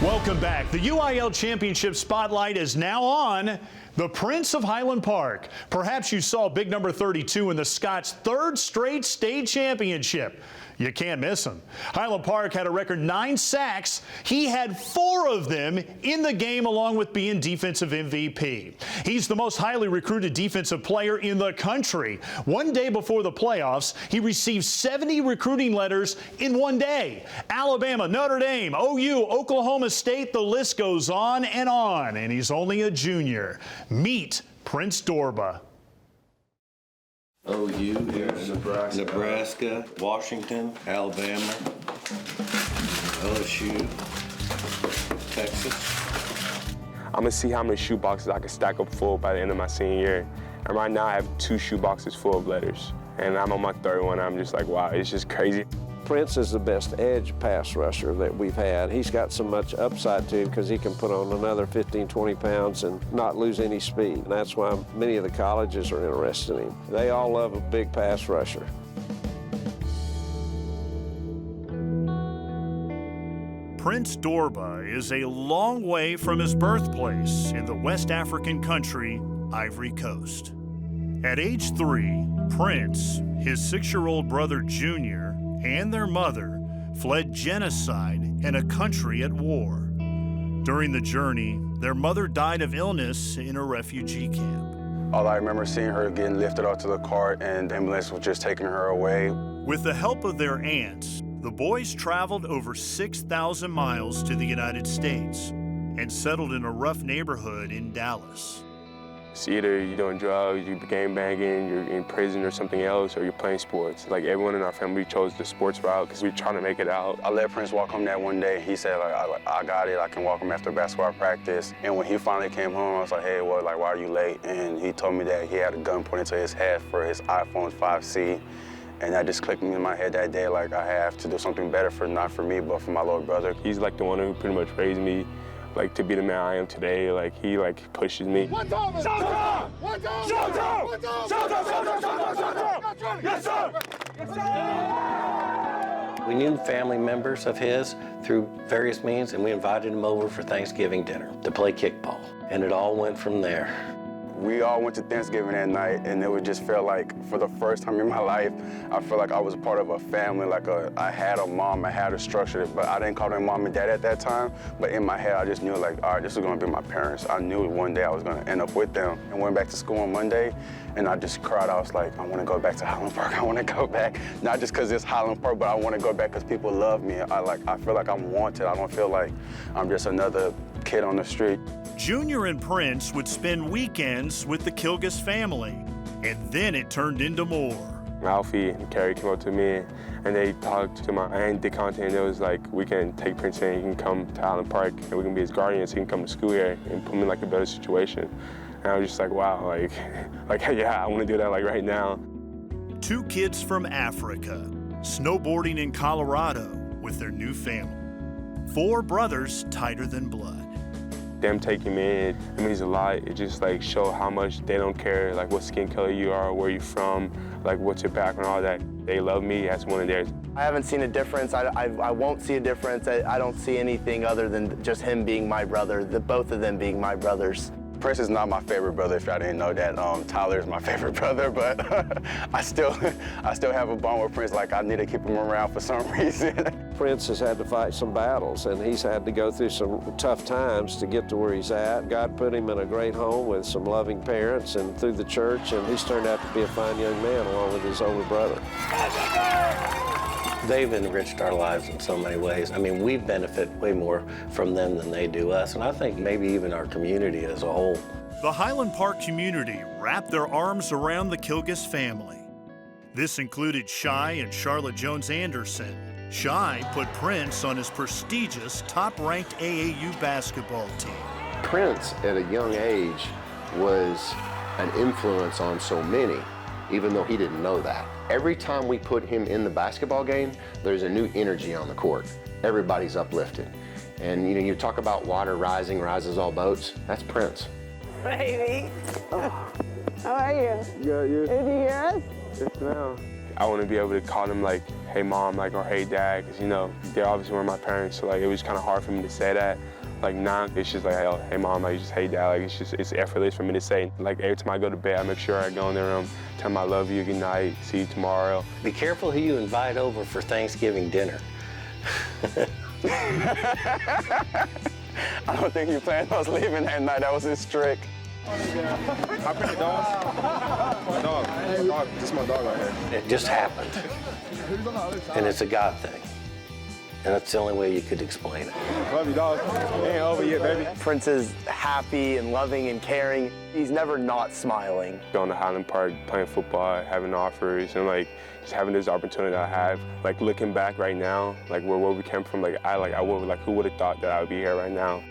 Welcome back. The UIL Championship spotlight is now on the Prince of Highland Park. Perhaps you saw big number 32 in the Scots' third straight state championship. You can't miss him. Highland Park had a record 9 sacks. He had 4 of them in the game, along with being defensive MVP. He's the most highly recruited defensive player in the country. One day before the playoffs, he received 70 recruiting letters in one day. Alabama, Notre Dame, OU, Oklahoma State, the list goes on, and he's only a junior. Meet Prince Dorbah. OU, Nebraska, Washington, Alabama, LSU, Texas. I'm gonna see how many shoe boxes I can stack up full by the end of my senior year. And right now I have 2 shoe boxes full of letters. And I'm on my 3rd one. I'm just like, wow, it's just crazy. Prince is the best edge pass rusher that we've had. He's got so much upside to him because he can put on another 15, 20 pounds and not lose any speed. And that's why many of the colleges are interested in him. They all love a big pass rusher. Prince Dorbah is a long way from his birthplace in the West African country, Ivory Coast. At age 3, Prince, his 6-year-old brother Junior, and their mother fled genocide in a country at war. During the journey, their mother died of illness in a refugee camp. All I remember seeing her getting lifted out to the cart and the ambulance was just taking her away. With the help of their aunts, the boys traveled over 6,000 miles to the United States and settled in a rough neighborhood in Dallas. It's either you're doing drugs, you're game banging, you're in prison or something else, or you're playing sports. Like everyone in our family chose the sports route because we're trying to make it out. I let Prince walk home that one day. He said, I got it. I can walk him after basketball practice. And when he finally came home, I was like, hey, well, why are you late? And he told me that he had a gun pointed to his head for his iPhone 5C. And that just clicked in my head that day, like I have to do something better not for me, but for my little brother. He's like the one who pretty much raised me. Like to be the man I am today, like he pushes me. One time! Showtime! One time! Showtime! Showtime! Yes, sir! Yes, sir! We knew family members of his through various means, and we invited him over for Thanksgiving dinner to play kickball. And it all went from there. We all went to Thanksgiving that night, and it would just feel like, for the first time in my life, I feel like I was a part of a family, I had a mom, I had a structure, but I didn't call them mom and dad at that time, but in my head, I just knew, all right, this is gonna be my parents. I knew one day I was gonna end up with them. And went back to school on Monday, and I just cried. I was like, I wanna go back to Highland Park. I wanna go back, not just because it's Highland Park, but I wanna go back because people love me. I feel like I'm wanted. I don't feel like I'm just another kid on the street. Junior and Prince would spend weekends with the Kilgus family, and then it turned into more. Alfie and Carrie came up to me, and they talked to my aunt DeConte, and it was like, we can take Prince in, he can come to Highland Park, and we can be his guardian, so he can come to school here and put me in a better situation. And I was just like, wow, yeah, I want to do that right now. 2 kids from Africa, snowboarding in Colorado with their new family. 4 brothers tighter than blood. Them taking me in, it means a lot. It just show how much they don't care, what skin color you are, where you're from, what's your background, all that. They love me as one of theirs. I haven't seen a difference. I won't see a difference. I don't see anything other than just him being my brother, both of them being my brothers. Prince is not my favorite brother, if y'all didn't know that. Tyler is my favorite brother, but I still have a bond with Prince. I need to keep him around for some reason. Prince has had to fight some battles, and he's had to go through some tough times to get to where he's at. God put him in a great home with some loving parents and through the church, and he's turned out to be a fine young man along with his older brother. They've enriched our lives in so many ways. I mean, we benefit way more from them than they do us, and I think maybe even our community as a whole. The Highland Park community wrapped their arms around the Kilgus family. This included Shai and Charlotte Jones Anderson. Shai put Prince on his prestigious top-ranked AAU basketball team. Prince, at a young age, was an influence on so many, even though he didn't know that. Every time we put him in the basketball game, there's a new energy on the court. Everybody's uplifted. And you talk about water rising, rises all boats. That's Prince. Baby. Oh. How are you? Yeah, you. Did you hear us? Yes, ma'am. I want to be able to call them like, hey mom, like, or hey dad, because you know, they're obviously one of my parents, so like it was kind of hard for me to say that. Like now, it's just like, hey mom, like just hey dad, like it's effortless for me to say. Like every time I go to bed, I make sure I go in their room, tell them I love you, good night, see you tomorrow. Be careful who you invite over for Thanksgiving dinner. I don't think he planned on us leaving that night. That was his trick. I bring the dog. My dog. This is my dog right here. It just happened. And it's a God thing. And that's the only way you could explain it. Love you, dog. It ain't over yet, baby. Prince is happy and loving and caring. He's never not smiling. Going to Highland Park, playing football, having offers, and like just having this opportunity I have. Like looking back right now, like where we came from, who would have thought that I would be here right now?